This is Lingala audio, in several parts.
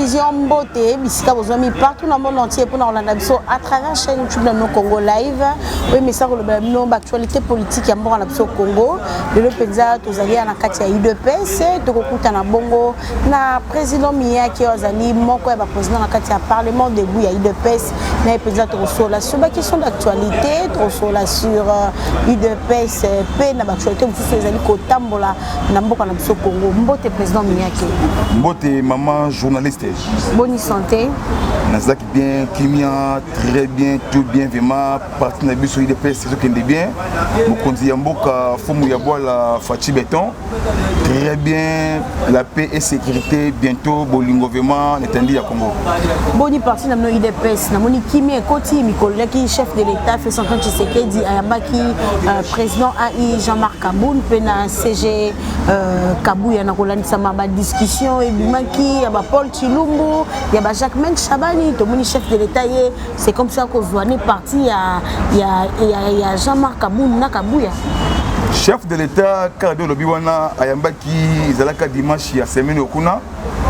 télévision Mbote, bisika bozomi partout dans le monde entier pour nous biso à travers la chaîne YouTube de Congo Live. Oui, mais ça le actualité politique ya mbongo na biso Congo. Le penza tozali na kati ya UDPS, tokokuta na bongo na président Mia qui ozali moko ya président na kati ya parlement debout ya UDPS na penza tokosola sur ba question d'actualité, tokosola sur UDPS pe na actualité mususu ezali kotambola na mboka na biso Congo. Mbote président Mia qui Mbote maman journaliste. Bonne santé. Nazak bien, Kimia, très bien, tout bien, vraiment, parti na biso UDPS, c'est ce qui est bien. Mokonzi Yamboka, Fumu Yabola, Fachi Béton, très bien, la paix et sécurité, bientôt, Bolingo vraiment, Netendi à Congo. Boni parti na UDPS, na moni Kimi Ekoti, Mikola qui chef de l'État, fait son temps Tshisekedi, Ayambaki, président AI Jean-Marc Kaboun, pe na CG Kabouya na Kolani sama ba discussion et Bimaki, yaba Paul Chilumbu, yaba Jacques Men Chabani, tout le chef de l'État, c'est comme ça qu'on voit parti, il y a Jean-Marc Kaboun na Kabouya. Chef de l'État, Kado Lobiwana, Ayambaki, Zalaka Dimanche, il y a semaine au Kuna,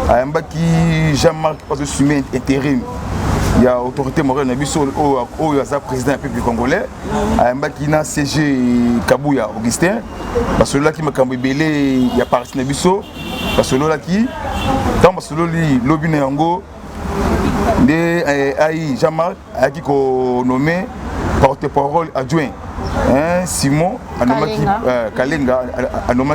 Ayambaki, Jean-Marc, pas de summé intérim. Il y a autorité morale Nabiso, il y a président du peuple congolais, Ayambaki na CG Kabouya Augustin, parce que là qui m'a cambélé, il y a parti Nabiso, parce que là qui, tant parce que là, Lobine Yango, de AI Jean-Marc, qui est nommé porte-parole adjoint. Simon, Kalenga,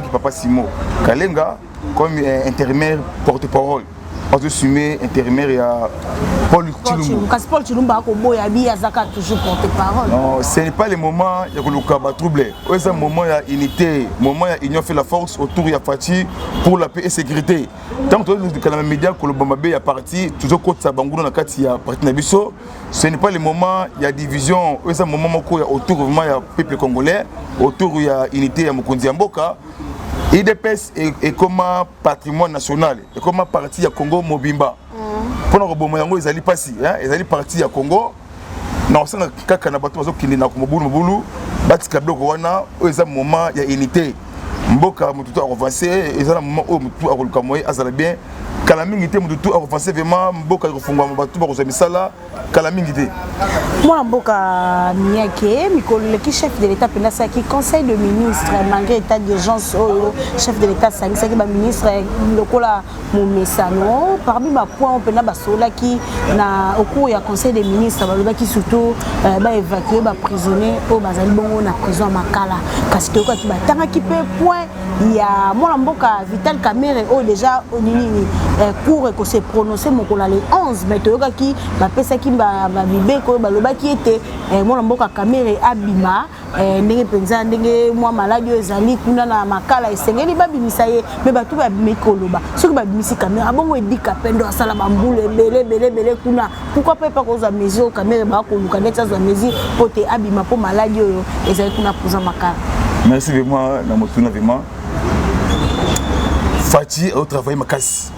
qui papa Simon. Kalenga, comme intérimaire porte-parole. Parce que Sumé, intérimaire, il y a Paul Chilumbu. Paul Chilumbu a toujours porte-parole. Non, ce n'est pas le moment où il y a troublé. C'est un moment où il y a unité, un moment où l'Union fait la force autour de Fati pour la paix et la sécurité. Tant que les médias, que le Bambabé est parti, toujours quand ça bangoune dans il y a parti Nabiso, ce n'est pas le moment où il y a division, c'est un moment où il y a autour du peuple congolais, autour où il y a unité, il y a Mokonzi Mboka. IDPS est comme un patrimoine national, est comme un parti à Congo Mobimba. Pour nous rebondir, ils allaient passer, ils allaient partir à Congo. Non, c'est quand on a battu qui est na Mobulu, battu Kablo Rwanda, ils ont un moment il y a unité. Mboka mututu avancé, ils ont un moment où mututu avancé, azala bien. Kalamingité mututu avancé vraiment, Mboka refungwa mabatu ba kozamisala, kalamingité. Moi Mboka Miake, Mikolo qui chef de l'État penasa qui conseil de ministre malgré état d'urgence chef de l'État ça qui ba ministre lokola Momesano parmi ma point on pena basola qui na au cours ya conseil des ministres ba qui surtout ba évacuer ba prisonnier au bazali bongo na prison Makala parce que quand tu ba tanga qui peut point il y a moi Mboka Vital Kamerhe au déjà au nini cours que se prononcer mokola les 11 mais toyoka qui ba pesa qui ba bibe ko ba loba qui était moi Mboka Kamerhe abima ndenge penza ndenge moi maladi ezali kuna na Makala esengeli ba bimisa ye mais ba tout ba bimikoloba ce que ba bimisi Kamerhe bongo edika pendo asala bambule belé kuna pourquoi pas koza mesure Kamerhe ba ko luka neta za mesure pote abima po maladi oyo ezali kuna prison Makala. Merci vraiment na motuna vraiment Fati au travail makasi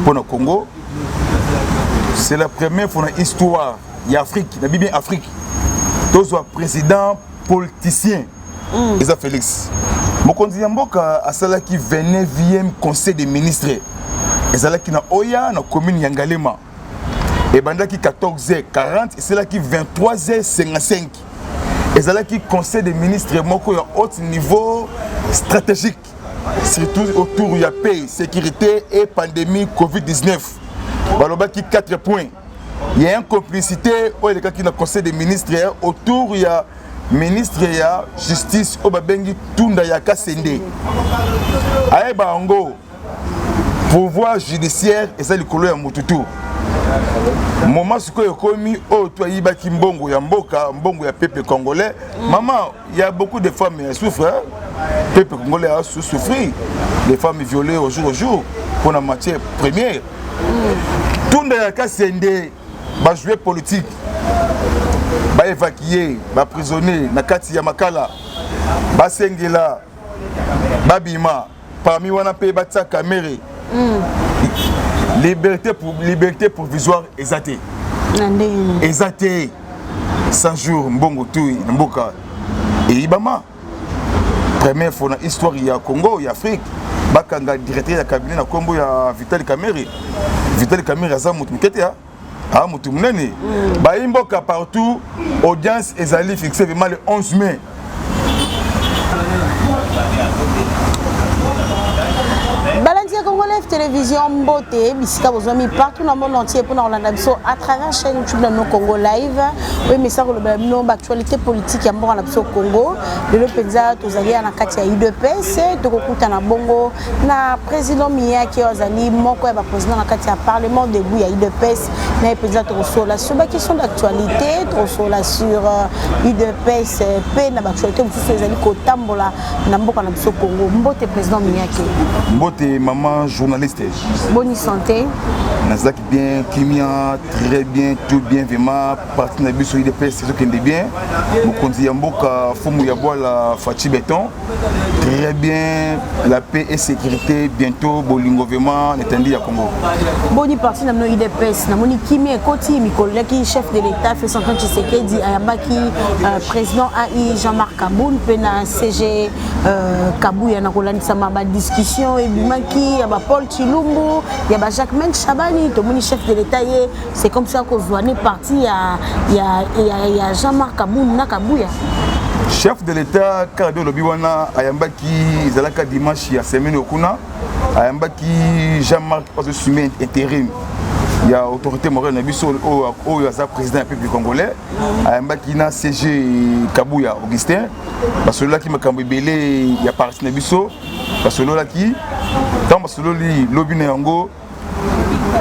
pour le Congo. C'est la première fois dans l'histoire d'Afrique, la Bible Afrique. Tous les présidents politiciens, Eza Félix. Mokonzi Mboka a cela qui venait 29e conseil des ministres. Et cela qui na Oya, na commune Yangalema. Et banda qui 14h40, et cela qui 23h55. Et cela qui conseil des ministres moko ya haut niveau stratégique. Surtout autour de la paix, sécurité et pandémie Covid-19. Baloba qui 4 points. Il y a une complicité au conseil des ministres autour de la ministre de la justice au Babengi Tunda Yaka Sende. Aïba Ango, pouvoir judiciaire et ça le colo ya Mututu. Moment ce que j'ai commis au Toyiba Kimbongo ya Mboka, Mbongo ya peuple congolais. Maman, il y a beaucoup de femmes qui souffrent. Le peuple congolais a souffert. Les femmes violées au jour pour la matière première. Tunda Yaka Sende, va jouer politique, va évacuer, va prisonnier, na kati ya Makala, va sengela, va bima, parmi wana pe batsa Kamerhe. Liberté provisoire exatée. Exatée. 100 jours, Mbongo Tui, Mboka. Et Ibama. Première fois dans l'histoire, il y a Congo, il y a Afrique. Bakanga directeur de cabinet na Congo, il y a Vital Kamerhe. Vital Kamerhe aza mutu mukete ya mutu munene ba imboka partout audience ezali fixé vraiment le 11 mai. Balandia Congo Live Télévision Mbote, bisika bozwami partout dans le monde entier pour nous landa biso à travers chaîne YouTube de Congo Live. Oui, mais ça le bino actualité politique ya mboka na biso Congo. Le penza tozali na kati ya UDPS, tokokuta na bongo na président Miyaki ozali moko ya ba président na kati ya parlement de Bou ya UDPS. Na penza tokosola sur ba question d'actualité, tokosola sur UDPS pe na ba actualité mosusu ezali kotambola na mboka na biso Congo. Mbote président Miyaki. Mbote maman journaliste. Bonne santé. Nazak bien, Kimia, très bien, tout bien, vraiment. Parti na biso IDPS, c'est ce qui est bien. Mokonzi Yamboka, Foumou Yabola, Fachi Béton. Très bien, la paix et sécurité, bientôt, Bolingo vraiment, l'étendue à Congo. Boni parti na no IDPS, na moni Kimi Ekoti, Mikolaki, chef de l'État, fait son compte Tshisekedi, Ayambaki, président AI Jean-Marc Kaboun, pena CG Kabouya na kolandisa ma discussion et Bimaki, ya ba Paul Chilumbu, ya ba Jacques Men Chabani, to moni chef de l'État, c'est comme ça qu'on voit parti ya Jean-Marc Kaboun na Kabouya. Chef de l'État, Kado Lobiwana, Ayambaki, Zalaka Dimanche, ya semaine Okuna, Ayambaki, Jean-Marc Ozosume intérim. Il y a autorité morale Nabiso, il y a président du peuple congolais, Ayambaki na CG Kabouya Augustin, parce que là qui m'a cambélé, il y a parti Nabiso, parce que là qui, tant parce que Lobine Yango,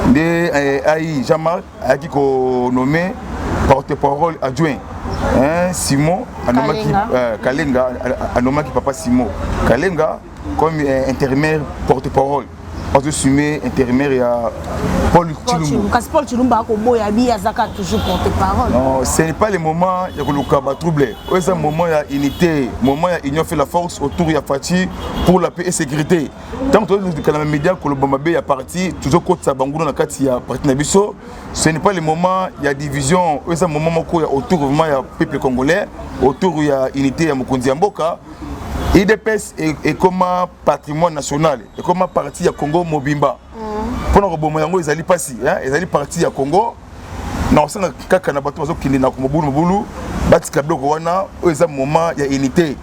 de AI Jean-Marc, qui est nommé porte-parole adjoint. Simon, Kalenga, Anomaki Papa Simon. Kalenga, comme intérimaire porte-parole. On se soumet intérimaire, il y a Paul Chilumbu. Paul Chilumbu a toujours porte-parole. Non, ce n'est pas le moment où il y a troublé. C'est un moment où il y a unité, un moment où l'union fait la force autour de Fati pour la paix et la sécurité. Tant que les médias que le Bamabé est parti, toujours côté Sabangouna na kati ya parti Nabiso, ce n'est pas le moment il y a division, c'est un moment où il y a autour vraiment il y a peuple congolais, autour il y a unité il y a Mokonzi Mboka. IDPS est comme un patrimoine national, et comme un parti à Congo Mobimba. Pendant que Bomoyango ils allaient passer, ils allaient partir à Congo. Non, c'est quand on a battu qui n'est pas comme Mobulu, battu Kablo Rwanda, ils ont un moment il y a unité.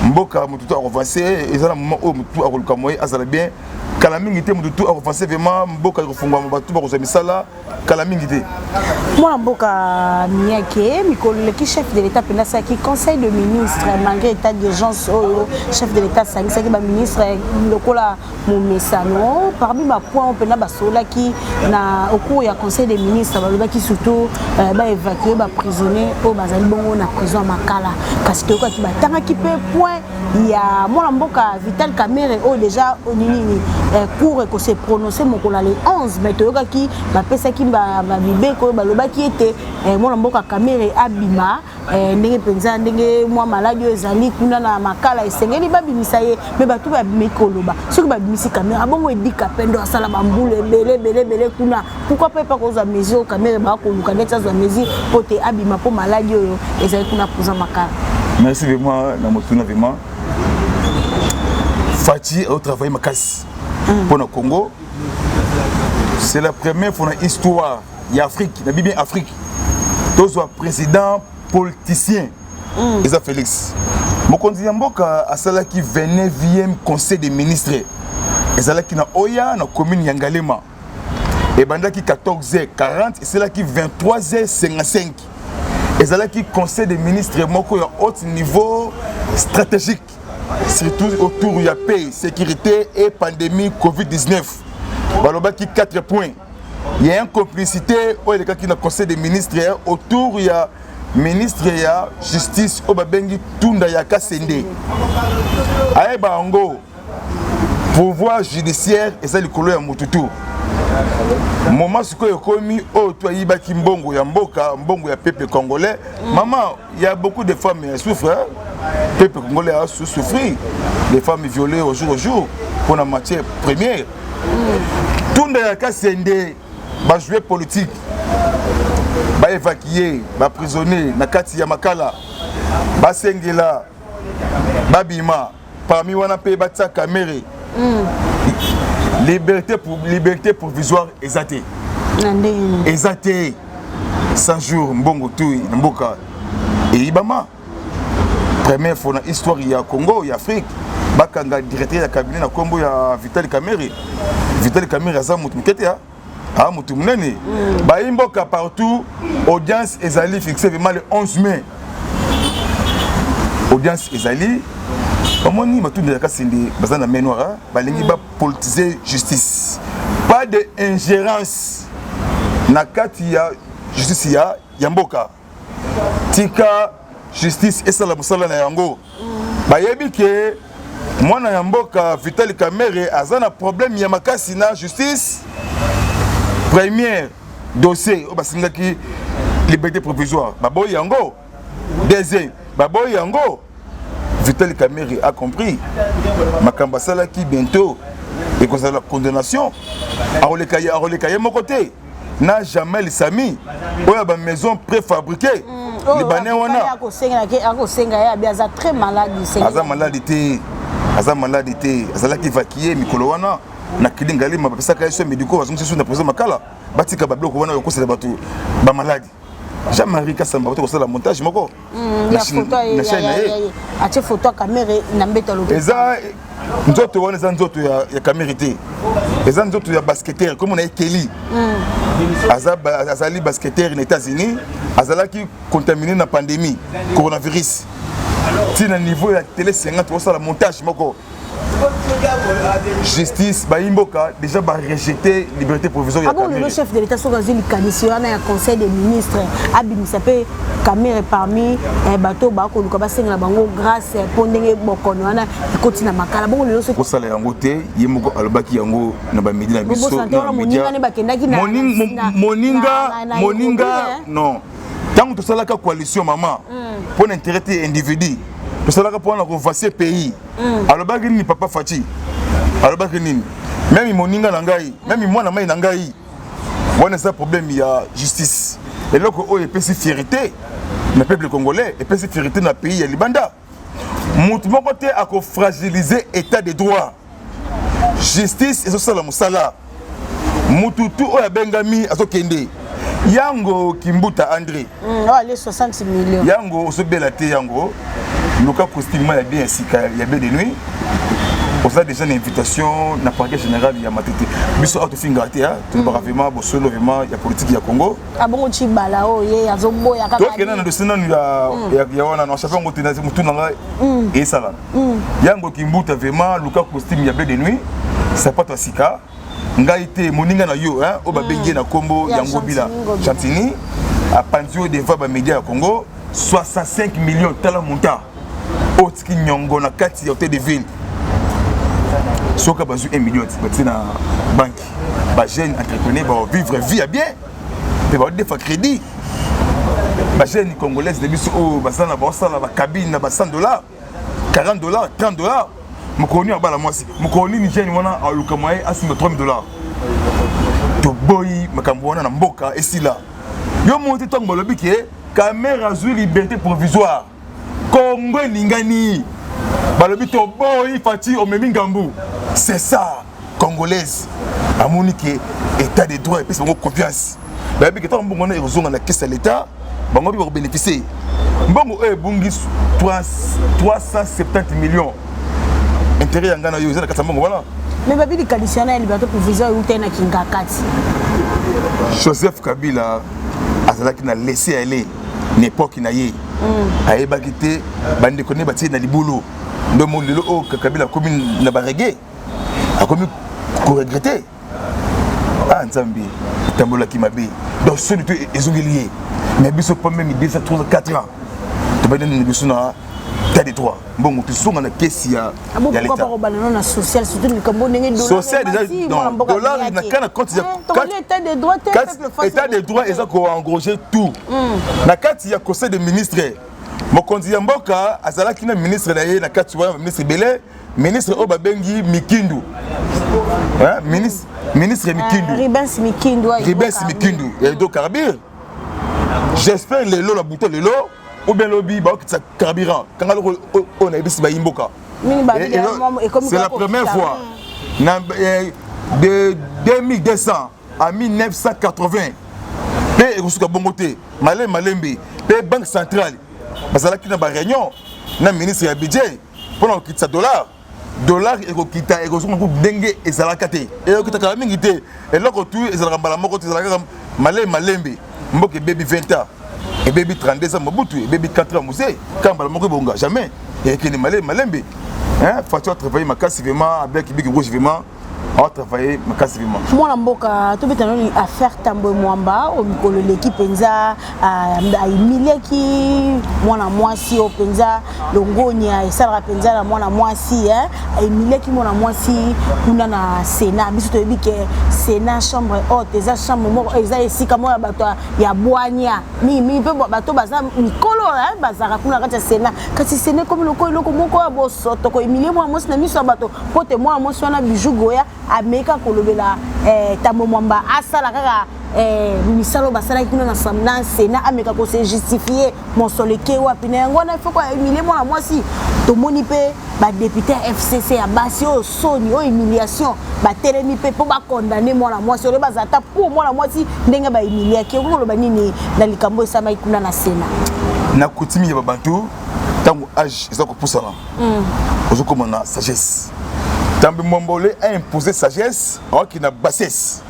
Mboka mututu a avancé, ils ont un moment où mututu a relukamoye, azala bien. Kalamingité mututu a avancé vraiment, Mboka refungwa mabatu ba kozami sala, Kalamingité. Moi Mboka Miyake, Mikolo qui chef de l'État penasa qui conseil de ministre malgré état d'urgence chef de l'État sangisa ki ba ministre lokola Momesano, parmi ma point on pena ba sola qui na au cours ya conseil des ministres ba qui surtout ba évacuer ba prisonnier au bazali bongo na prison Makala parce que quand ba tanga ki pe point il y a moi Mboka Vital Kamerhe déjà nini cours que se prononcer mokola les 11 mais toyoka ki ba pesa ki ba bibe ko ba loba ki était moi Mboka Kamerhe abima ndenge penza ndenge moi maladi ezali kuna na Makala esengeli ba bimisa ye mais ba tout ba bimikoloba ce que ba bimisi Kamerhe bongo edika pendo asala ba mbule belé kuna pourquoi pas koza mesure Kamerhe ba ko luka neta za mesure pote abima po maladi oyo ezali kuna poza Makala. Merci vraiment na motuna vraiment Fati au travail makasi pour le Congo. C'est la première fois dans l'histoire d'Afrique, la Bible Afrique. Tous les présidents politiciens, Eza Félix. Mokonzi Mboka a cela qui 29e conseil des ministres. Et cela qui na Oya, na commune Yangalema. Et banda qui 14h40, et cela qui 23h55. Et cela qui conseil des ministres moko à haut niveau stratégique. Surtout autour de la paix, sécurité et pandémie Covid-19. Baloba qui 4 points. Il y a une complicité où il y a un conseil des ministres autour de la ministre de la justice au Babengi Tunda Yaka Sende. Aïba Ango, pouvoir judiciaire et ça le colo ya Mututu. Moment ce que commis au toi Ibaki Mbongo ya Mboka, Mbongo ya peuple congolais. Maman, il y a beaucoup de femmes qui souffrent. Le peuple congolais a souffert. Les femmes violées au jour pour la matière première. Tunda Yaka Sende, va jouer politique, va évacuer, va prisonnier, na kati ya Makala, va sengela, va bima, parmi wana pe batsa Kamerhe. Liberté provisoire exatée. Ezate 100 jours mbongo tui mboka et Ibama. Première fois dans l'histoire il y a Congo, il y a Afrique. Bakanga directeur de cabinet na Congo ya Vital Kamerhe. Vital Kamerhe aza mutu mukete ya. Ah mutu munene. Ba imboka partout audience ezali fixé vraiment le 11 mai. Audience ezali comment ni matu de ka sindi bazana mémoire balingi ba politiser justice. Pas de ingérence na kati ya justice ya mboka. Tika justice esala musala na yango. Bayebi ke mwana ya mboka Vital Kamerhe azana problème ya makasi na justice. Premier dossier au basingaki liberté provisoire. Baboy yango. Deuxième baboy yango. Vital Kamerhe a compris. Makamba sala ki bientôt et cause de la condamnation. A mon côté. N'a jamais les amis. Oya ba maison préfabriquée. Libanais wana. Aza très malade. Aza maladité. Aza maladité. Aza qui évacué mikolo wana. Na kilingali mabapesa ka yeso médicaux azongi sur na président makala. Batika ba bloc wana ko sala batu ba maladie. Jean-Marie Kassamba ko sala montage moko. La photo a photo Kamerhe na mbeta lobe. Eza nzoto wana eza nzoto ya Kamerhe te. Eza nzoto ya basketteur comme on a Kelly. Azali basketteur aux États-Unis, azalaki contaminé na pandémie coronavirus. Tina niveau ya télé 50 pour ça la montage moko. Justice baimboka déjà ba rejeter liberté provisoire ya Kamerhe. Le chef de l'État sur le candidat na conseil des ministres abimisa pe Kamerhe parmi bateau ba ko luka basenga bango grâce pondenge bokono wana kotina makala bongo le so ko sala yango te yemoko alobaki yango na ba média na biso moninga non tant que ça la coalition maman pour l'intérêt individu to sala ka pour na revacer pays alobaki ni papa Fati alobaki nini même moninga na ngai même moi na mai na ngai wana ça problème ya justice et loko o epesi fierté le peuple congolais epesi fierté na pays ya Libanda mutu moko te ako fragiliser état de droit justice et ça la musala mutu tu o ya bengami azokende yango Kimbuta André les 60 millions yango osobela te yango luka costume ya bien sika ya bien de nuit on a déjà une invitation na parquet général ya matete biso auto fingate ya tu ba vraiment bo solo vraiment ya politique ya Congo abongo chibala o ye azoboya kaka donc il y a na dossier ya wana na chef ngo tena mutu nanga et ça là yango Kimbuta vraiment luka costume ya bien de nuit c'est pas toi sika ngaite moninga na yo hein o ba bengi na kombo yango bila Chantini a pandio devant ba média ya Congo 65 millions tala monta otiki nyongo na kati ya hôtel de ville soka bazu 1 million batina banque ba jeune entrepreneur ba vivre vie bien et ba defa crédit ba jeune congolaise de biso o basana ba sala ba cabine na ba $100 $40 $30 mukoni abala mwasi mukoni ni jeune wana aluka moye asima $3000 to boy makambo wana na mboka esila yo monte tongo lobi ke Kamerhe azui liberté provisoire Congo lingani balobi to boy Fati omemi ngambu c'est ça congolaise amoni ke état de droit et puis bango confiance babi ke to mbongo na ezonga na caisse à l'état bango bi ba bénéficier mbongo e bungi 370 millions intérêt yanga na yo zela kata mbongo voilà mais babi di traditionnel liberté provisoire ou tena kingakati Joseph Kabila azalaki na laisser aller n'époque na ye ayebaki te bande kone batie na libulu ndo mondelo o Kabila commune na barege akomi ko regretter nzambi tambola ki mabe donc ce tout ezongi lié mais biso pas même 234 ans to bande ni biso na tas de droit bon tu songa na caisse ya l'état pourquoi pas banana social surtout ni kambo ndenge dollar social déjà non dollar na kana compte ya état de droit état de droit eza ko engroger tout na kati ya conseil de ministre mokonzi ya mboka azalaki na ministre na ye na kati wa ministre Belé ministre Obabengi Mikindu hein ministre Mikindu Ribens Mikindu et do carburant j'espère les lots la bouton les lots ou bien lobby ba okitsa carburant quand on a bisi ba imboka c'est la première fois de 2200 en 1980 pe ekosuka bongo te malembe pe banque centrale bazalaki na ba réunion na ministre ya budget pour okitisa dollar ekokita ekosuka ndenge ezalaka te ekokita mingi te eloko tu ezalaka mbala moko te ezalaka malembe mboke baby 20 ans et baby 32 ans Mobutu et baby 4 ans Moussé quand mbala moko bonga jamais et que les malembe hein faut travailler massivement avec Big Rouge vraiment on travailler massivement moi mboka to betano affaire Tambo Mwamba au mikolo l'équipe penza a Emileki mwana mwasi o penza longonya esala penza la mwana mwasi hein Emileki mwana mwasi kuna na Sénat biso to bike Sénat chambre haute eza chambre moko eza esika moya bato ya bwanya mi pe bato baza mikolo hein bazaka kuna kati Sénat kasi Sénat comme loko moko ya bosoto ko Emileki mwana mwasi na miso bato pote mwana mwasi wana bijou goya ameka kolobela Tambo Mwamba asala kaka misalo basala kuna na samna Sénat ameka ko se justifier monsoleke wapi na yango na foko Emileki mwana mwasi tomoni pe ba député FCC ya basi o soni o humiliation ba telemi pe po ba condamner mwana mwasi ole bazata pour mwana mwasi ndenge ba Emileki okoloba nini na likambo esama ikuna na Sénat na kutimi ya babantu tango âge ezako pusala ozokoma na sagesse Tambo Mwamba a imposé sagesse alors qu'il a bassesse.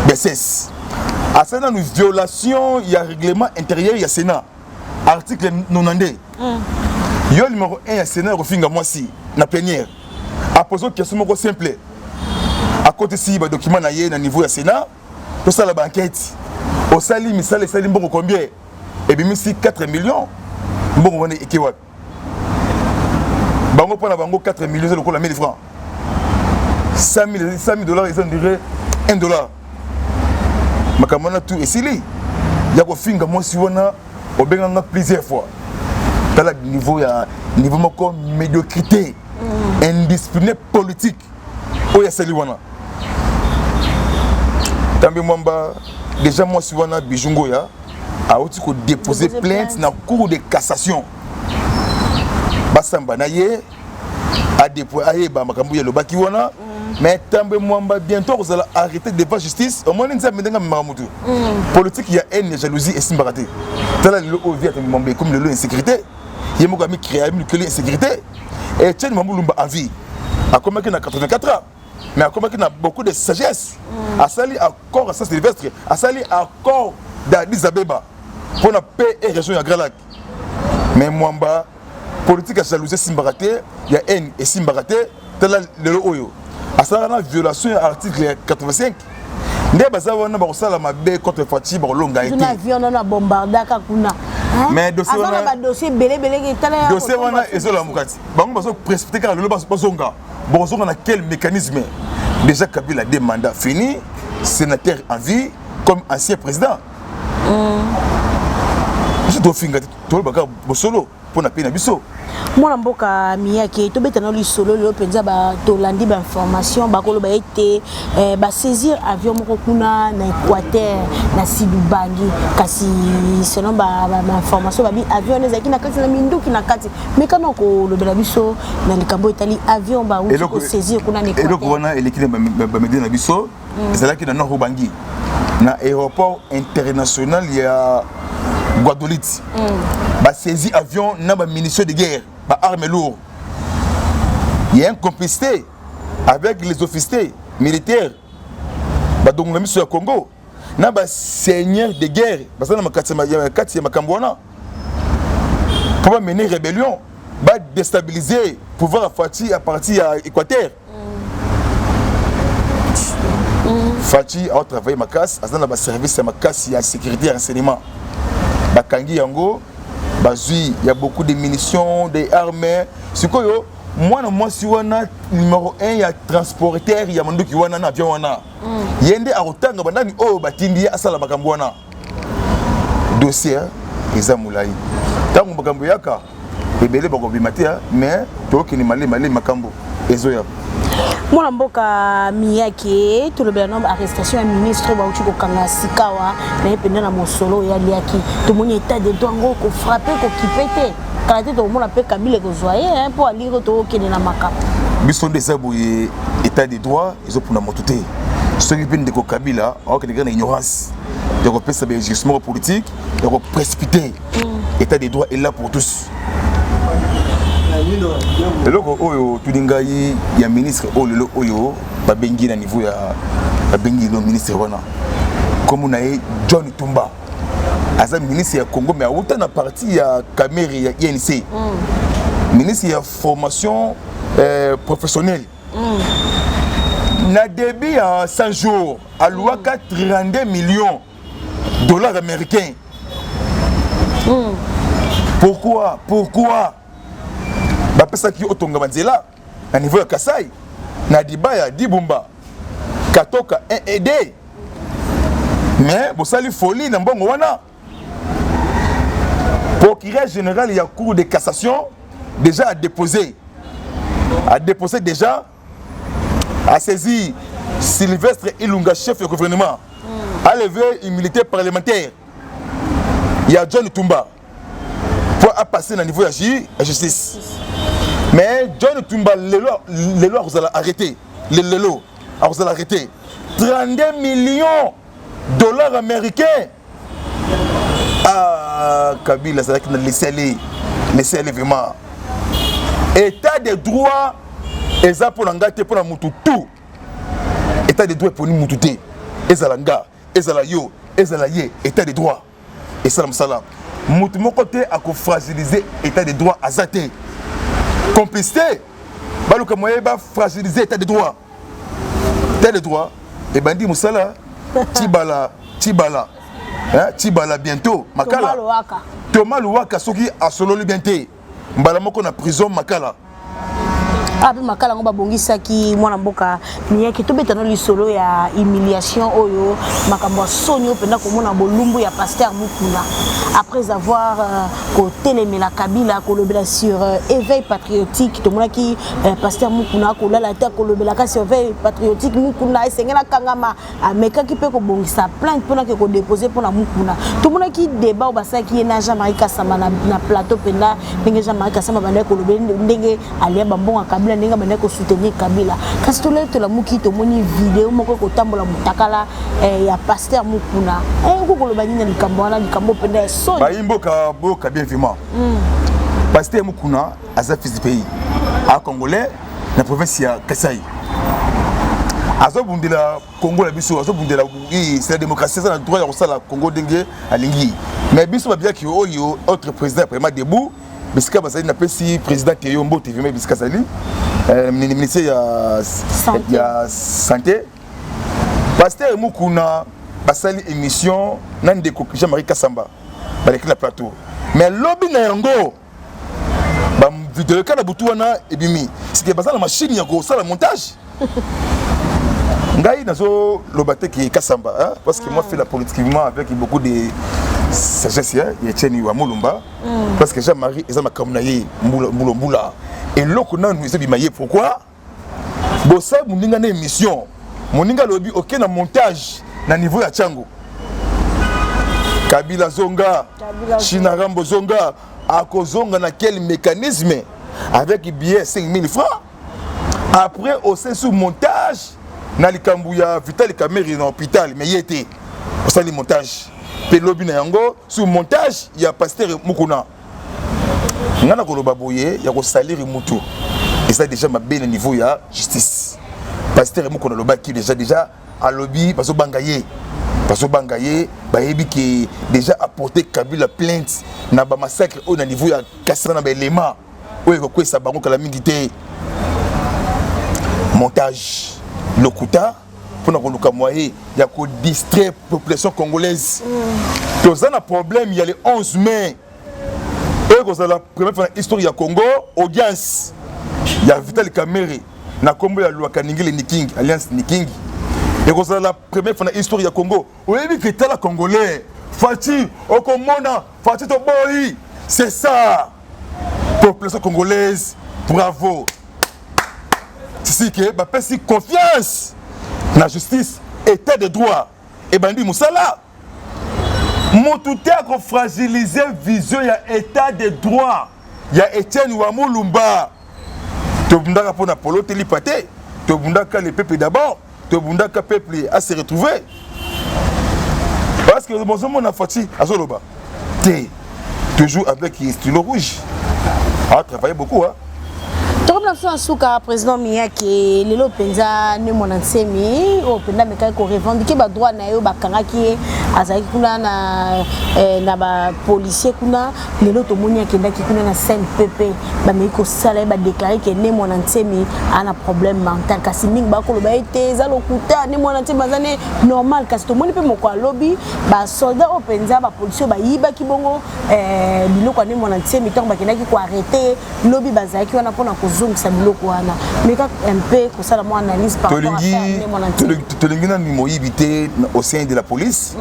Bassesse. À ça, dans une violation, il y a règlement intérieur, il y a Sénat. Article 92. Il y a le numéro 1, il y a Sénat, il y a moi si, na plénière. À poser une question simple. À côté si, il y a un document na niveau du Sénat, tout ça, la banquette. Au sali, mais ça, les salis, bon, combien? Et bien, si 4 millions, bon, on est équivalent. Bango pour la bango 4 millions de dollars 1000 francs. 100 000 dollars, ils ont duré $1. Makamana tout et sili. Il y a ko finga moi si on a au benga plusieurs fois. Dans le niveau moko médiocrité, indiscipliné politique. O ya sali wana. Tambo Mwamba déjà moi si on a bijungo ya a aussi ko déposer plainte na cour de cassation. Basamba na ye a déployé ba makambu ya lobaki wana mais Tambo Mwamba bientôt vous allez arrêter devant justice au moins nza mendenga mamamutu politique ya haine jalousie et simbarate tala le ovia Tambo Mwamba comme le insécurité yemo ga mi créer mi que l'insécurité et Tchène Mambulumba a vie a combattu na 84 ans mais a combattu na beaucoup de sagesse a sali accord à Saint-Sylvestre a sali accord d'Addis Abeba pour la paix et région ya Grand Lac mais Mwamba politique à jalousie simbarate, il y a haine et simbarate, tel le oyo. À ça, la violation article 85. Ndé bazawa na barosala mabe contre Fati barolonga été. Na avion na bombarda kakuna. Mais dossier wana ba dossier belé tala. Dossier wana ezola mukati. Bango bazo précipiter car le bazonga. Bazonga na quel mécanisme? Déjà Kabila a des mandats finis, sénateur en vie comme ancien président. Je dois finir tout le bagage solo pour na pena biso. Moi mboka miyake to betana li solo le penza ba to landi ba information ba kolo ba été ba saisir avion moko kuna na Équateur na Sidubangi kasi selon ba information ba bi avion ezaki na kati na minduki na kati mais kana ko le bela biso na likambo etali avion ba ou ko saisir kuna na Équateur. Et donc wana elikile ba medina biso ezalaki na Nord Ubangi na aéroport international ya Guadeloupe. Bah saisi avion na ba munitions de guerre, ba armes lourdes. Il y a une complicité avec les officiers militaires. Bah donc la mission au Congo. Na ba seigneur de guerre, bah ça na makati ya makambwana. Pour mener rébellion, bah déstabiliser pouvoir Fati à partir à Équateur. Fati a travaillé ma casse, a dans service à ma casse, il y a sécurité et renseignement. Bakangi yango, bazui, il y a beaucoup de munitions, des armes. C'est quoi yo? Moi si wana numéro 1 il y a transporteur, il y a mandu qui wana na avion wana. Yende a otanga bandani oh batindi asala makambo wana. Dossier eza mulai. Tango makambo yaka ebele bako bimatia mais to ki ni mali makambo ezoya. Moi mboka miyake to le benom arrestation ya ministre ba uti ko kanga sikawa na ependa na mosolo ya liaki to moni état de droit ngo ko frapper ko kipete kala te to mona pe Kabila ko zoyer pour alire to kene na maka biso de sabu état de droit ils ont pour na mototé Ce qui vient de Kabila, alors qu'il y a une ignorance, de repérer sa justement politique, de précipiter. État des droits est là pour tous. Et là, il y a un ministre Oyo, Babengi à niveau Babengi le ministre comme on a John Tumba. As ministre du Congo, mais autant de parti à Cameroun et INC. Ministre de la formation professionnelle. Na début à 100 jours, à loi 32 millions de dollars américains. Pourquoi? Parce que Otonga Manzela, à niveau de Kassai, Nadibaya, Dibumba, Katoka, aidé. Mais vous savez, folie, n'a pas de procureur général, il y a cour de cassation déjà à déposer déjà, à saisir Sylvestre Ilunga, chef du gouvernement, à lever immunité parlementaire. Il y a John Tumba pour passer dans le niveau de la justice. Mais John Tumba, les lois, vous allez arrêter. Les lois, vous allez arrêter. 32 millions de dollars américains. Ah, Kabila, c'est là qu'il a laissé aller vraiment. État de droit, eza pour l'engagé pour la mututu. État de droit pour nous mututé. Ezalanga, ezalayo, ezalaye, état de droit. Et salam salam. Mutu mon côté a fragiliser état de droit azaté. Complicité. Baluka moyen ba fragiliser état de droit. État de droit. Et bandi Moussala, Tibala. Hein, Tibala bientôt. Makala. Thomas Louaka, soki a solo bientôt. Mbala moko na prison Makala. Abi makala ngo babongisa ki mwana mboka ni ki tobetana lisolo ya humiliation oyo makambo sonyo penda komona bolumbu ya pasteur Mukuna après avoir kotelemela Kabila kolobela sur éveil patriotique to mona ki pasteur Mukuna kolala ta kolobela ka sur éveil patriotique Mukuna esengela kangama ameka ki pe ko bongisa plainte pona ke ko déposer pona Mukuna to mona ki débat obasa ki na Jean-Marie Kasama na plateau penda ndenge Jean-Marie Kasama banda kolobela ndenge alia bambonga Kabila ndenge banda ko soutenir Kabila kasi to le to la muki to moni vidéo moko ko tambola mutakala ya pasteur Mukuna ko koloba nini likambo wana likambo penda son ba imboka boka bien vivement pasteur Mukuna aza fils du pays a congolais na province ya Kasai azo bundela Congo la biso azo bundela c'est la démocratie ça na droit ya kosala Congo ndenge alingi mais biso ba bien ki oyo autre président vraiment debout bisika bazali na pesi président Keyombo TV bisika zali ministre ya santé pasteur Mukuna basali émission nande ko Jean-Marie Kasamba baleki na plateau mais lobby na yango ba vidéo kana butu wana ebimi c'est bazala machine ya ko sala montage ngai nazo lobate ki Kasamba hein? Parce que moi fait la politiquement avec beaucoup de sagesse ya Etienne wa Mulumba parce que Jean-Marie ezama kamunaye mbula et loko nanu ezabimaye pourquoi bossa muninga na émission muninga lobi aucun montage na niveau ya Tchango Kabila zonga Chinarambo zonga akozonga na quel mécanisme avec billet 5000 francs après au sous montage na likambu ya Vital Kamerhe na hôpital mais yete au sali montage pelobi na yango sous montage ya pasteur Mukuna ngana koloba boye ya ko salir mutu et ça déjà ma bien niveau ya justice pasteur Mukuna loba ki déjà à lobby parce bangaye ba yebi ki déjà apporté Kabila plainte na ba massacre au niveau ya Kasana na ba élément oyo ko sa bango kala mingi te montage lokuta pour na koluka moyen ya ko distraire population congolaise tous un problème il y a le 11 mai et que la première fois histoire ya Congo audience il y a Vital Kamerhe na kombo ya loi kaningile Niking alliance Niking et que la première fois histoire ya Congo oui que t'as la congolais Fati okomona Fati to boy c'est ça population congolaise bravo c'est que ba pesi confiance na justice état de droit et bandi musala motuté a fragiliser vision ya état de droit ya Etienne wa Mulumba to bundaka pona polo telipate to bundaka le peuple d'abord tobundaka peuple à se retrouver. Parce que bon on a Fati azoloba. Toujours avec stylo rouge. A travaillé beaucoup hein. Comme la Souka, président Miyake, Lelo Penza, ne mon ansemi, au Penda Meka ko revendiquer ba droit na yo ba kangaki azaki kuna na ba policier kuna Lelo to monia kenda ki kuna na CNPP ba meko sala ba déclarer que ne mon ansemi a un problème mental kasi ning ba ko lo ba été za lokuta ne mon ansemi bazane normal kasi to moni pe moko lobby ba soldat au Penza ba policier ba yiba ki bongo biloko ne mon ansemi to ba kenda ki ko arrêter lobby bazaki wana pona ko mais quand un peu que ça la analyse par rapport à ça au sein de la police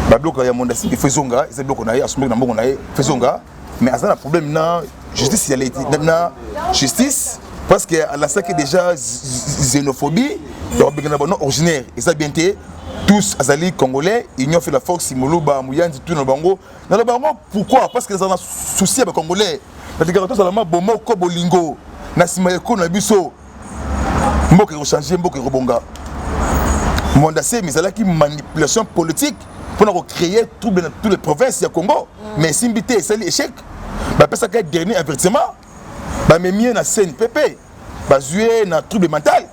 babloka ya mondasi faisonga c'est bloc on a assumé na mbongo na faisonga mais ça un problème na justice il a na justice parce que la ça qui déjà xénophobie donc non originaire et ça bien tous azali congolais ils ont fait la force moluba muyanzi tout na bango pourquoi parce que les ont souci avec congolais parce que tous la bomo ko bolingo na sima eko na biso mboka ko changer mboka ko bonga monde assez mais ça qui manipulation politique pour créer trouble dans toutes les provinces du Congo mais simbité c'est l'échec ba pesa ka dernier avertissement ba memie na CNPP ba jouer na trouble mental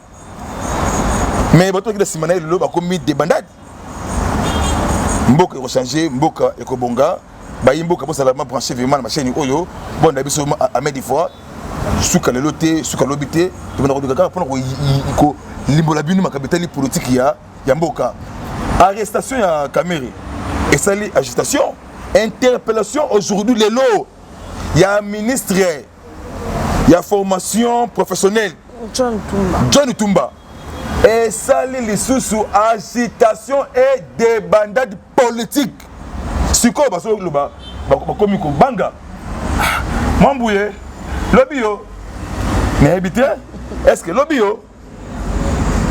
mais bato ki da sima na lo ba commis des bandades mboka ko changer mboka eko bonga ba yimboka pour ça la brancher vraiment na chaîne oyo bon na biso à mettre des fois suka leloté suka lobité to na ko kaka pona ko limbola binu makabetali politique ya mboka arrestation ya Kamere et sali agitation interpellation aujourd'hui les lots il y a ministre il y a formation professionnelle John Tumba et sali les sous agitation et des bandades politiques siko baso loba bakomi ko banga mambouye lobby yo mais habité est-ce que lobby yo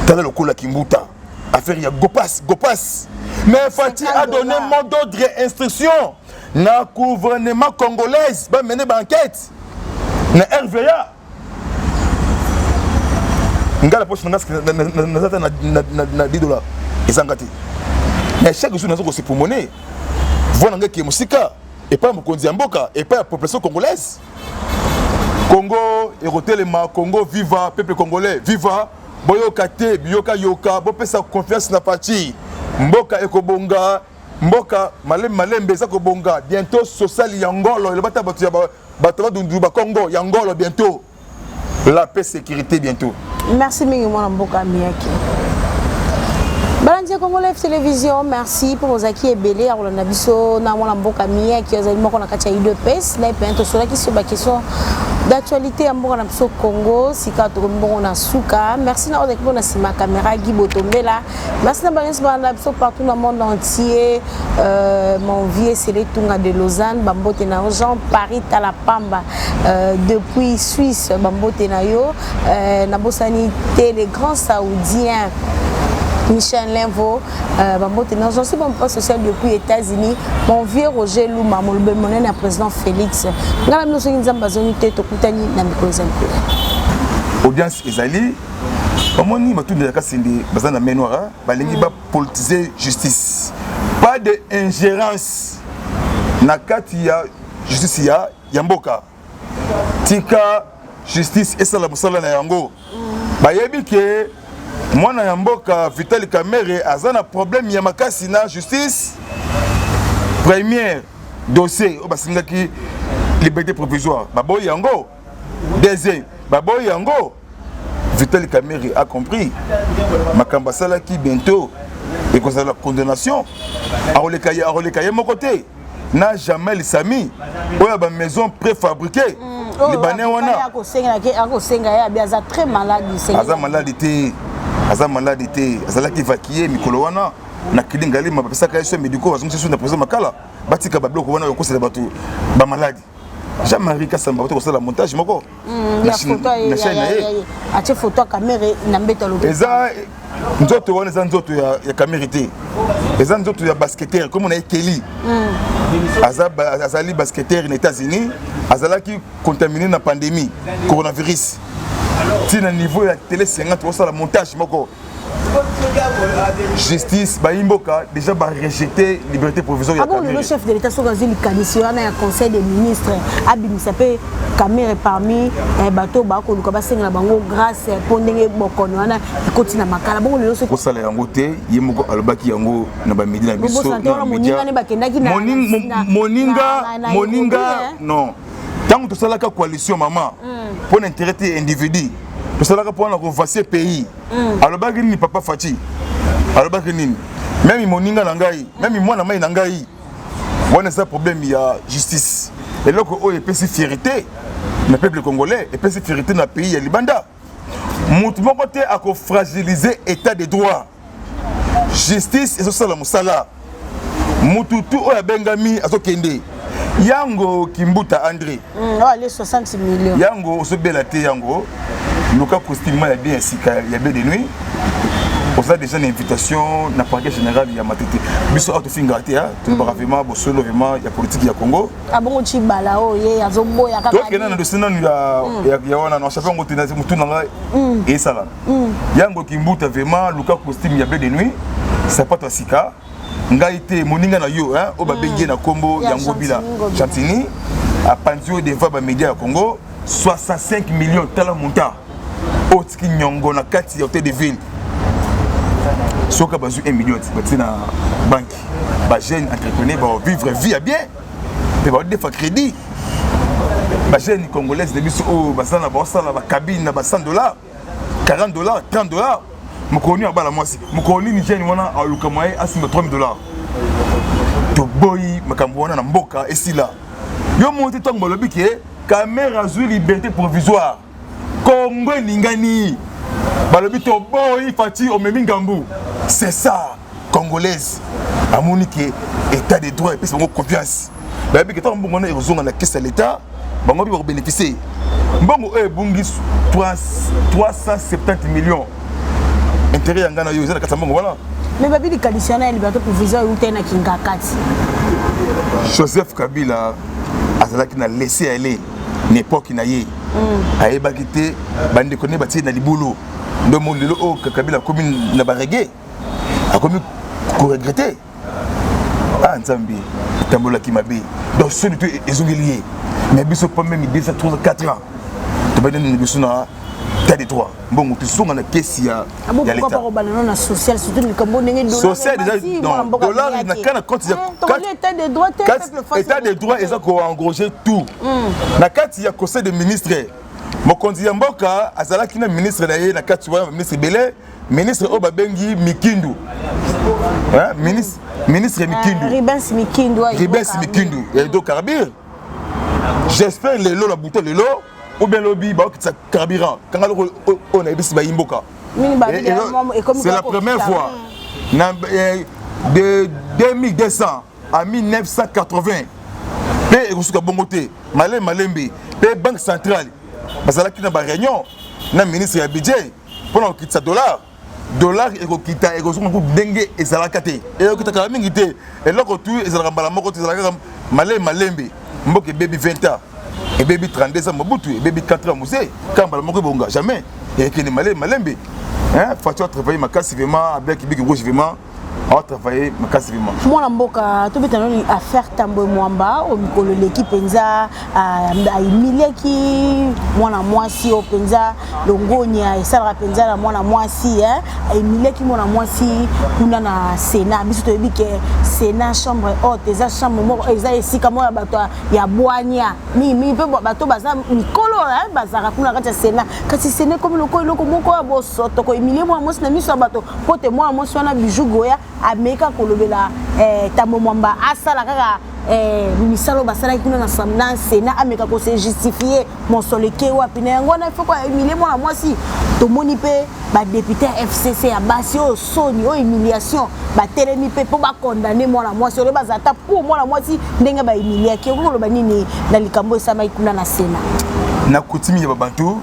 t'as le coup la kimbuta affaire ya gopas mais Fati a donné mot d'ordre et instruction na gouvernement congolais ba mener enquête na RVA ngala poche na na $10 ezangati mais chaque jour nazo ko se pulmoner voilà ngaki musika et pas mokonzi ya mboka et pas la population congolaise Congo erotelema Congo viva peuple congolais viva boyoka te biyoka yoka bopesa confiance na parti mboka ekobonga mboka malembe za kobonga bientôt social yangolo le bata bato dundu ba Congo yangolo bientôt la paix sécurité bientôt merci mingi mwana mboka Miyake Balandia Congolais Télévision, merci pour vos acquis et belé. Alors, on a vu ça dans mon amboka mia qui a dit qu'on a catché deux pèses. Là, il peut être sur la question d'actualité en Congo. Si quand on a souka, merci d'avoir découvert ma caméra Guy Botombela. Merci d'avoir partout dans le monde entier. Mon vieux c'est les Tunga de Lausanne, Bambote na Jean Paris Talapamba depuis Suisse, Bambote na yo, Nabosanité les grands Saoudiens. Michel Lenvo, j'en suis bon poste social depuis États-Unis. Mon vieux Roger Louma, mon président Félix. Audience Ezali, comment ni ma tout de la casse de Bazana Menora, balingi ba politiser justice. Pas de ingérence. Nakati ya justice ya Yamboka. Tika justice et ça la musala na yango. Bayebi ke mwana ya mboka Vitali Kamere azana problème ya makasi na justice. Premier dossier o basingaki liberté provisoire. Baboy yango. Deuxième baboy yango. Vitali Kamere a compris. Makamba sala ki bientôt et cause de la condamnation. A relekaye mon côté. N'a jamais les amis. Oya ba maison préfabriquée. Les banais wana. Aza très malade. Aza malade. Azala ki évacué mikolo wana. Na kilingali mabapesa ka yeso médicaux bazongi sur na président makala. Batika ba bloc wana yokosela batu ba malade. Jean-Marie Kassamba ko sala montage moko. Na photo a te photo caméra na mbeta lo. Eza nzoto wana eza nzoto ya caméra té. Eza nzoto ya basketteur comme on a Kelly. Azali basketteur aux États-Unis, azalaki contaminé na pandémie coronavirus. Si na niveau ya télé 50 pour ça la montage moko. justice Baimboka déjà va rejeter liberté provisoire. Ah bon, le chef de l'État sur le commission un conseil des ministres abimisa pe caméra parmi bateau bako luka basenga bango grâce pondenge bokono wana continue makala bon le so ko sala yango te yemoko alobaki yango na ba média na biso moninga non tant que sala ka coalition maman pour l'intérêt individu to sala ka pour na revacer pays alobaki ni papa Fati alobaki nini même moninga na ngai même moi na mai na ngai wana ça problème ya justice et là que o epesi fierté le peuple congolais epesi fierté na pays ya Libanda mutu moko te ako fragiliser état de droit justice et ça la musala mutu tu o ya bengami azokende yango Kimbuta André les 60 millions yango osobela te yango luka costume ya bien sika ya bien de nuit on a déjà une invitation na parquet général ya matete biso auto fingate ha tu pas vraiment bosolo vraiment ya politique ya Congo abongo chibala o ye azoboya kaka to kena na dossier nanu ya wana na chafon ngo tena mutu nanga et ça là yango Kimbuta vraiment luka costume ya bien de nuit c'est pas toi sika ngaite moninga na yo hein o ba bengi na kombo yango bila Chantini a panzio devant ba média ya Congo 65 millions tala monta otiki nyongo na kati ya hôtel de ville soka bazu 1 million batina banque ba jeune entrepreneur ba vivre vie bien mais ba defa crédit ba jeune congolaise de biso o basana ba sala ba cabine na ba $100 $40 $30 mukoni abala mwasi mukoni ni jeune wana aluka moye asima $3000 to boy makambo wana na mboka esila yo monte tango lobi ke caméra zu liberté provisoire Congo lingani balobi to boy Fati omemi ngambu c'est ça congolaise amonike état de droit et puis bongo confiance babi que tant bongo na ezonga na caisse à l'état bango bi ba bénéficier mbongo e bungi 370 millions intérêt yanga na yo ezana katsa mbongo voilà mais babi di traditionnel liberté provisoire ou tena kinga kati Joseph Kabila azalaki na laisser aller n'époque na ye ayebaki te bande kone batie na libulu ndo molelo o Kabila commune na barege a commis ko regretter ah nzambi tambola ki mabe donc ce tout ezongelié mais biso pas même 2 3 4 ans to ba den biso na tas de droit bon tu songa na kesi ya l'état pourquoi pas na social surtout le kambo ndenge dollar social déjà non dollar na kana compte ya état de droit état de droit eza ko engroger tout na kati ya conseil de ministre mokonzi ya mboka azalaki na ministre na ye na kati wa ministre Belé ministre Obabengi Mikindu hein ministre Mikindu Ribens Mikindu et do carburant j'espère le lo la bouteille le lo ou bien lobby ba kitsa carburant quand on a bisi ba imboka c'est la première fois de 2200 à 1980 pe ekosuka bongote malembe pe banque centrale bazalaki na ba réunion na ministre ya budget pour okitsa dollar ekokita ekosuka ko ndenge ezalaka te ekokita kala mingi te eloko tu ezalaka mbala moko te ezalaka malembe mboke baby 20 ans et baby 32 ans Mobutu et baby 4 ans Moussé quand mbala moko bonga jamais et que malembe hein faut travailler makasi vraiment avec big rouge vraiment on travailler massivement. Moi mboka to betano affaire Tambo Mwamba au mikolo l'équipe penza a Emileki mwana mwasi o penza longonya et ça penza la mwana mwasi hein Emileki mwana mwasi kuna na Sénat biso to bike Sénat chambre haute eza chambre moko eza esika mo ya bato ya bwanya mi pe bato baza mikolo hein bazaka kuna kati Sénat kasi Sénat comme loko moko ya bosoto ko Emileki mwana mwasi na miso bato pote mwana mwasi wana bijou goya ameka kolobela Tambo Mwamba asala kaka misalo basala kuna na samna Sénat ameka ko se justifier monsoleke wapi na yango na faut ko Emileki mwana mwasi to moni pe ba député FCC ya basi o soni o humiliation ba telemi pe po ba condamner mwana mwasi o bazata pour mwana mwasi ndenge ba Emileki ko loba nini na likambo sama kuna na Sénat na kutimi ya babantu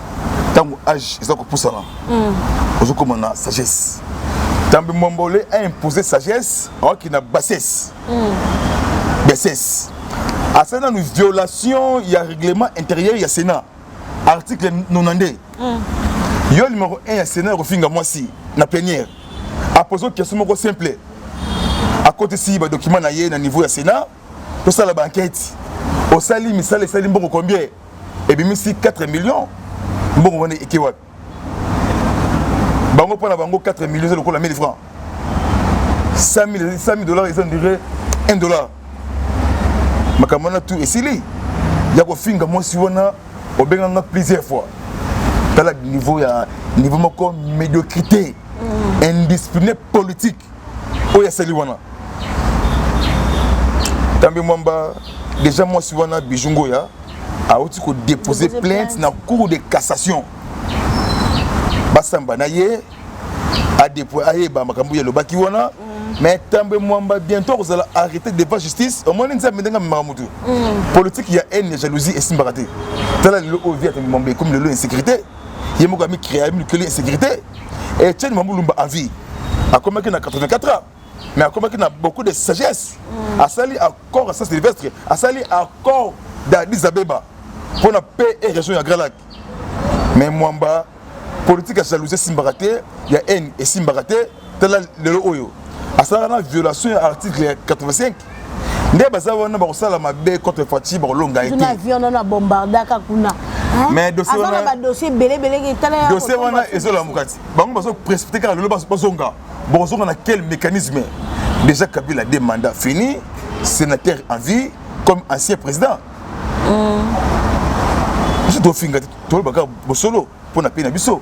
tango âge ezako pusana ozoko mona sagesse Tambo Mwamba a imposé sagesse alors qu'il a bassesse. Bassesse. À ça, dans une violation, il y a un règlement intérieur, il y a Sénat. Article 92. Il y a le numéro 1, il y a Sénat, il y a moi si, la plénière. a posé une question simple. À côté si le document na yé na niveau du Sénat, tout ça la banquette. Au sali misale sali mbongo combien? Et bien ici 4 millions. Mbongo wane ekiwa. Bango pour la bango 4 millions de la 1000 francs. 100 000 dollars ils ont duré $1. Makamana tout et sili. Yako finga moi si wana obenganga plusieurs fois. Dans le niveau moko médiocrité, indiscipliné politique. Oya sali wana. Tambi mwamba déjà moi si wana bijungo ya a oti ko déposer plainte na cour de cassation. Basamba na ye a déposer ba makambu ya lobaki wana mais tambi mwamba bientôt vous allez arrêter devant justice au moins nza mendenga mamamutu. Politique ya haine, jalousie et simbarate. Tala le o via mwamba comme le insécurité. Yemo ga mi créer une insécurité et tiens mamulumba à vie. A comme que na 84 ans. Mais à comment qu'il a beaucoup de sagesse. A sali accord à Saint-Sylvestre, a sali accord d'Addis Abeba pour la paix et région de Grand Lac. Mais moi, politique à jalousie Simbaraté, il y a haine et Simbaraté, tel le oyo. A ça la violation de l'article 85. Ndé bazawana ba osala mabe contre Fati ba longa été. Un avion na bombarda kakuna. Mais dossier wana ba dossier belé que tala. Dossier wana ezola mukati. Bango bazo précipiter car le bazonga. Bonjour, on a quel mécanisme? Déjà Kabila a des mandats finis, sénateur en vie, comme ancien président. Je dois finir tout le bagage solo pour la peine à biso.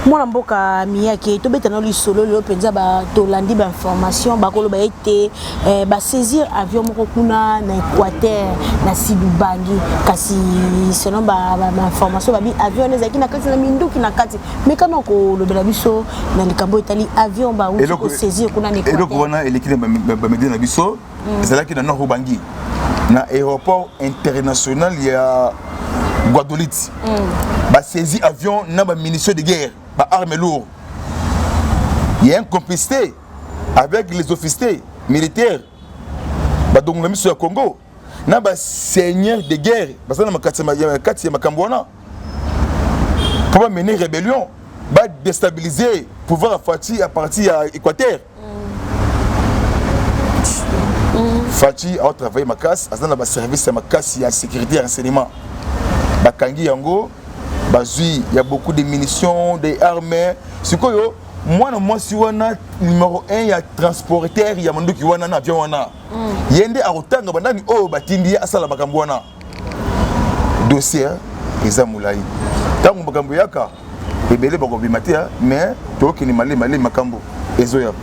Moi, je suis tout bête dans le solo, le penza ba tolandi ba information, ba kolo ba été ba saisir avion moko kuna na Équateur, na Sidubangi, kasi selon ba information ba bi avion ezaki na kati na minduki na kati. Mais quand on ko le bela biso na likambo itali avion ba ou ko saisir kuna na Équateur. Et donc on a électré ba medina biso, c'est là qui na Nord Bangi. Na aéroport international il y a Guadeloupe. Bah saisi avion na ba munitions de guerre, ba armes lourdes. Il y a une complicité avec les officiers militaires. Bah donc la mission au Congo. Na ba seigneur de guerre, bah ça na makati ya makambwana. Pour mener rébellion, bah déstabiliser pouvoir Fati à partir à Équateur. Fati a travaillé ma casse, a dans le service à ma casse, il y a sécurité et renseignement. Bakangi yango, bazui, il y a beaucoup de munitions, des armes. C'est quoi yo? Moi si wana numéro 1 il y a transporteur, il y a mandu qui wana na avion wana. Yende a otanga bandani o batindi asala makambo wana. Dossier eza mulai. Tango makambo yaka ebele bako bimatia mais to ki ni mali makambo ezoya.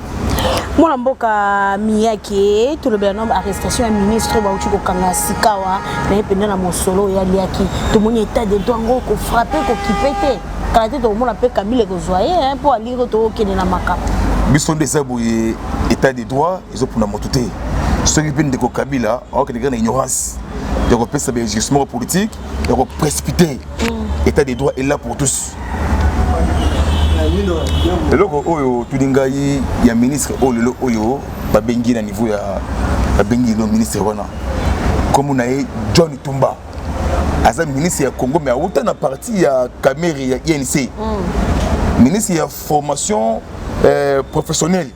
Moi mboka miyake tout le nom arrestation ya ministre ba uti ko kanga sikawa na ependa na mosolo ya liaki to moni état de droit ngo ko frapper ko kipete kala te to mona pe Kabila ko zoyer pour aller to kene na maka biso ndesa boye état de droit izo puna motuté ce qui pende ko Kabila o ke na ignorance de ko pesa be jugement politique de ko précipiter état de droit est là pour tous. Le loco oyo tudingai ya ministre olelo oyo ba bengi na niveau ya ba bengi le ministre wana comme on a John Tumba asa ministre ya Congo mais autant na partie ya Kameri ya INC ministre ya formation professionnelle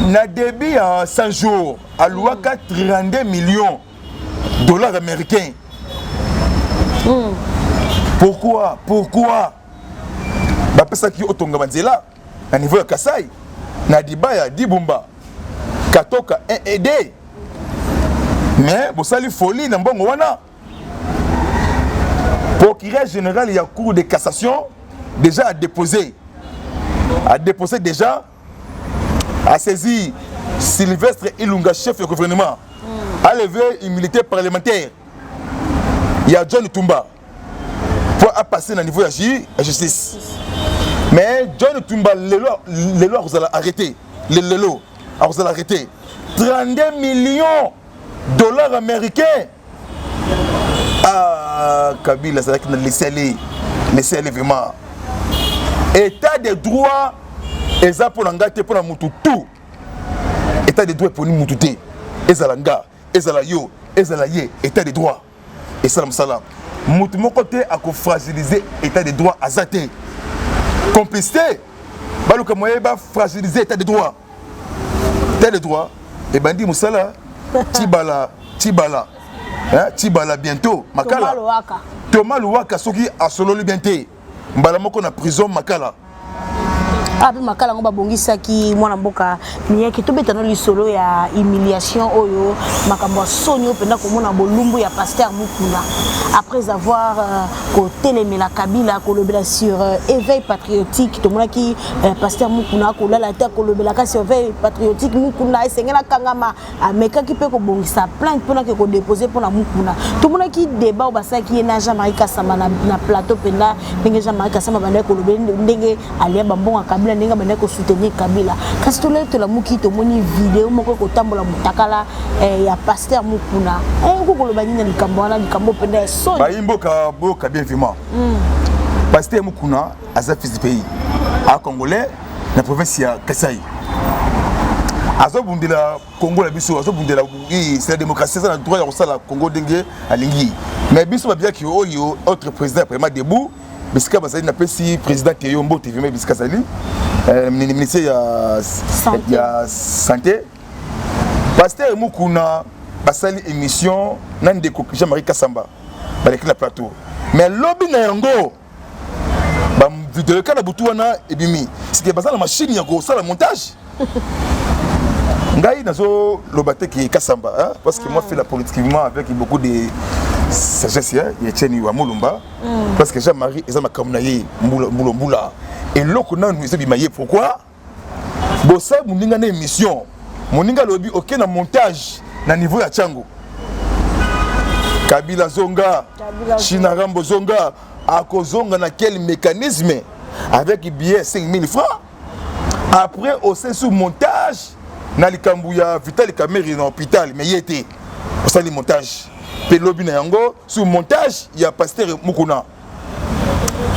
na début à 100 jours à loi 32 millions dollars américains. Pourquoi bapesa ki otonga banzela na niveau ya Kasai na Dibaya Dibumba Katoka aidé mais bosali folie na mbongo wana procureur général ya cour de cassation déjà a déposé déjà a saisi Sylvestre Ilunga chef du gouvernement a levé immunité parlementaire. Il y a John Tumba pour passer au niveau de la justice. Mais John Tumba, les lois, vous allez arrêter. Les lois, vous allez arrêter. 32 millions de dollars américains. Ah, Kabila, c'est là qu'il a laissé aller vraiment. État de droit, et ça pour l'engagement, pour la tout. État de droit pour nous moutouter. Et ça l'anga, et ça la yo, et ça la yé. État de droit. Et salam salam. Mon côté a fragiliser l'état de droit à Zate. Complicité. baluka moyen ba fragiliser état de droit. État de droit et bandi musala Tibala hein Tibala bientôt makala Thomas Luwaka soki asololi bientôt mbala moko na prison makala abi makala ngo babongisaki mwana mboka miyaki tobetano lisolo ya humiliation oyo makambo sonyo penda komona bolumbu ya pasteur Mukuna après avoir kotelemela Kabila kolobela sur éveil patriotique to monaki pasteur Mukuna kolala ta kolobela ka sur éveil patriotique Mukuna esengela kangama ameka ki pe ko bongisa plainte pona ke ko déposer pona Mukuna to monaki débat basaki na Jean-Marie Kasama na plateau penda ndenge Jean-Marie Kasama banda kolobela ndenge alia bambonga Kabila ndenge banda ko soutenir Kabila kasi to la muki to moni vidéo moko ko tambola mutakala ya pasteur Mukuna ko koloba nina likambo wana likambo penda so ba imboka boka bien vraiment pasteur Mukuna aza fils du pays a congolais na province ya Kasai azobundela Congo la biso azobundela c'est la démocratie ça na droit ya kosala Congo dengue alingi mais biso ba bien ki oyo autre président vraiment debout bisika bazali na pesi président Keyombo TV mais bisika sali ministre ya santé pasteur Mukuna basali émission nande ko Jean-Marie Kasamba baleki na plateau mais lobby na yango ba vidéo kana butu wana ebimi c'était basala machine ya ko sala montage ngai nazo lobate ki Kasamba hein parce que moi fait la politiquement avec beaucoup de sagesse ya Etienne wa Mulumba parce que Jean-Marie eza makamna ye mbula et loko na nous ebimaye pourquoi bossa muninga na émission muninga lobi OK na montage na niveau ya Tchango Kabila zonga China Rambo zonga akozonga na quel mécanisme avec billet 5000 francs après au sous montage na likambu ya Vital Kamerhe na hôpital mais yete pour ça le montage pelobi na yango sous montage ya pasteur Mukuna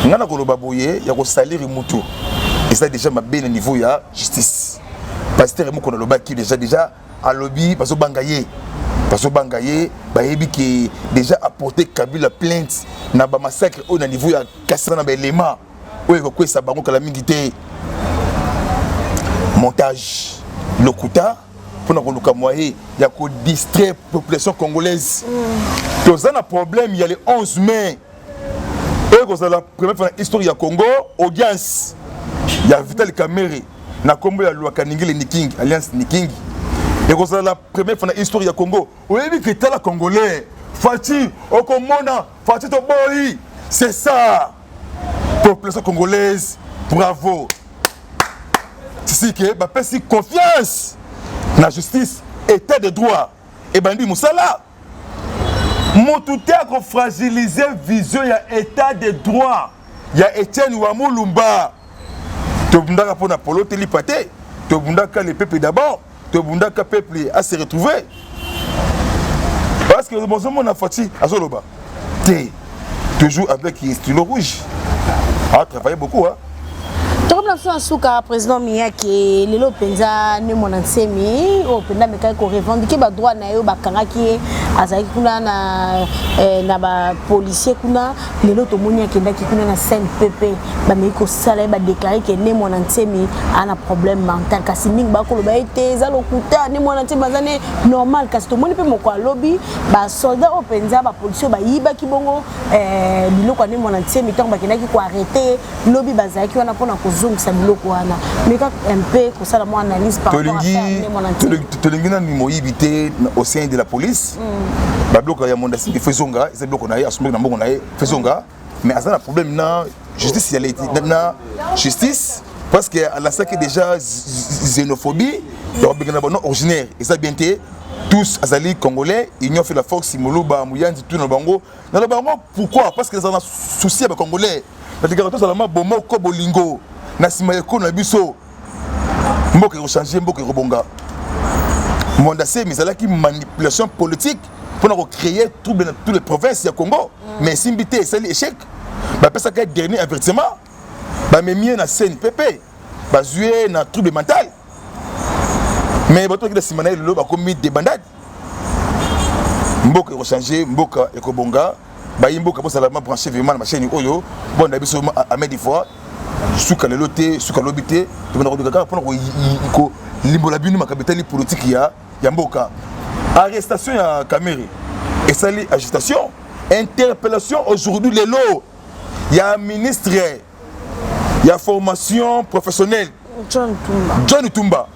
ngana koloba boye ya ko salir mutu et ça déjà mabé na niveau ya justice pasteur Mukuna lobaki déjà à lobby parce bangaye bayebi ki déjà apporté Kabila plainte na ba massacre au na niveau ya Kasana na ba élément oyo ko sa bango kala mingi te montage lokuta pour na koluka moyen ya ko distraire population congolaise tous un problème il y a le 11 mai et que c'est la première fois dans l'histoire du Congo audience il y a Vital Kamerhe na kombo ya Luwaka Ningile Niking alliance Niking et que c'est la première fois dans l'histoire du Congo oui que t'es la congolais Fati okomona Fati to boy c'est ça population congolaise bravo c'est que ba pesi confiance na justice état de droit et bandi musala motuté ko fragiliser vision ya état de droit ya Etienne wa Mulumba to bundaka pona polo telipate to bundaka le peuple d'abord to bundaka peuple à se retrouver parce que bon on a Fati azoloba té toujours avec stylo rouge a travaillé beaucoup hein. Souka président Miyaki lelo penza ne monansemi o penda meka ko revendiquer ba droit na yo ba kangaki azaki kuna na ba policier kuna lelo to monia kenda ki kuna na CNPP ba meko sala ba déclarer que ne monansemi ana problème mental kasi ning ba ko ba été za lokuta ne monansemi bazane normal kasi to moni pe moko lobby ba soldat o penza ba policier ba yiba ki bongo biloko ne monansemi tant ba kenda ki ko arrêter lobby bazaki wana pona ko ça me wana mais quand un peu que ça la moi analyse par rapport à Tolingi na moyibité au sein de la police ba bloc ya monda si faisonga c'est bloc na ya assumer na mbongo na faisonga mais azana problème na justice il y a na justice parce que à la sac déjà xénophobie donc bien non originaire et ça bien té tous azali congolais ils ont fait la force Moloba Muyanzi tout na bango pourquoi parce que ça a souci ba congolais la déclaration seulement bomo ko bolingo na sima yeko na biso mboka ko changer mboka ko bonga monde c'est mais ça qui manipulation politique pour créer trouble dans toutes les provinces du Congo mais simbité c'est l'échec ba pesa ka dernier avertissement ba memie na CNPP ba jouer na trouble mental mais bato ki da sima na lelo ba commis des bandades mboka ko changer mboka ko bonga ba yimboka pour ça la brancher vraiment na chaîne oyo bon na biso à mettre fois suka lelo te suka lobi te tobanda ko kaka pona ko limbola bino makabetali politique ya mboka arrestation ya Kamere et sali agitation interpellation aujourd'hui lelo ya ministre ya formation professionnelle John Tumba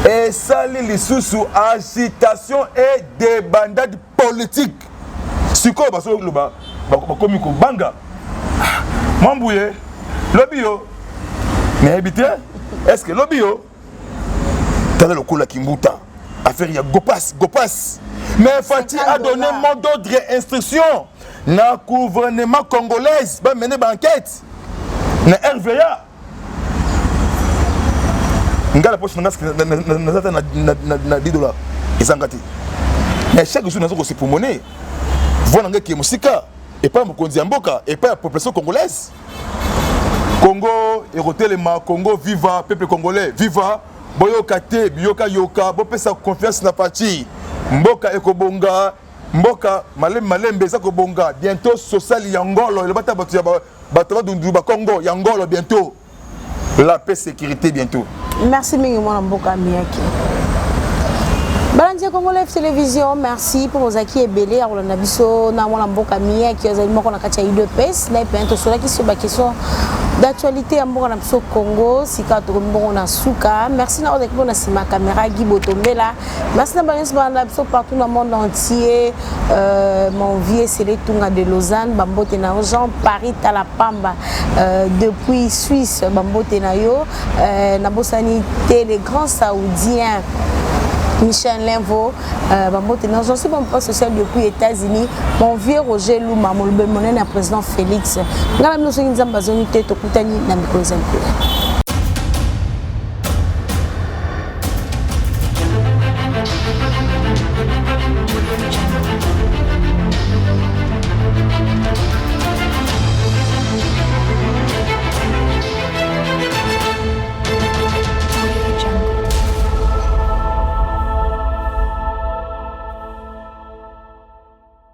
et sali lisusu agitation et débandade politique siko baso loba bakomi ko banga Mambouye lobio mais habité est-ce que lobio t'as le coup la Kimbuta affaire ya Gopas mais Fati a donné mot d'ordre et instruction na gouvernement congolais va mener enquête na RVA ngala poche na $10 ezangati mais chaque jour nazo se pulmoner voilà nga ki musika et pas mokonzi mboka et pas la population congolaise Congo erotelema Congo viva peuple congolais viva boyoka te biyoka yoka bopesa confiance na parti mboka ekobonga mboka malembe za kobonga bientôt social yangolo le bata bato dundu ba Congo yangolo bientôt la paix sécurité bientôt. Merci mingi mwana mboka miaki. Balandia Congo Live Télévision, merci pour vos acquis et belé. Alors, on a vu ça dans mon amboka mié qui est également qu'on a catché UDPS. Là, il peut être sur la question d'actualité à mon Congo. Si quand on a souka, merci d'avoir été bon à ma caméra Guy Botombela. Merci d'avoir été partout dans le monde entier. Mon vieux c'est les Tunga de Lausanne, Bambote na Jean Paris Talapamba depuis Suisse, Bambote na yo, Nabosani les grands Saoudiens. Michel Lenvo, j'en suis bon poste social depuis les États-Unis. Mon vieux Roger Louma, mon président Félix. Nous sommes en train de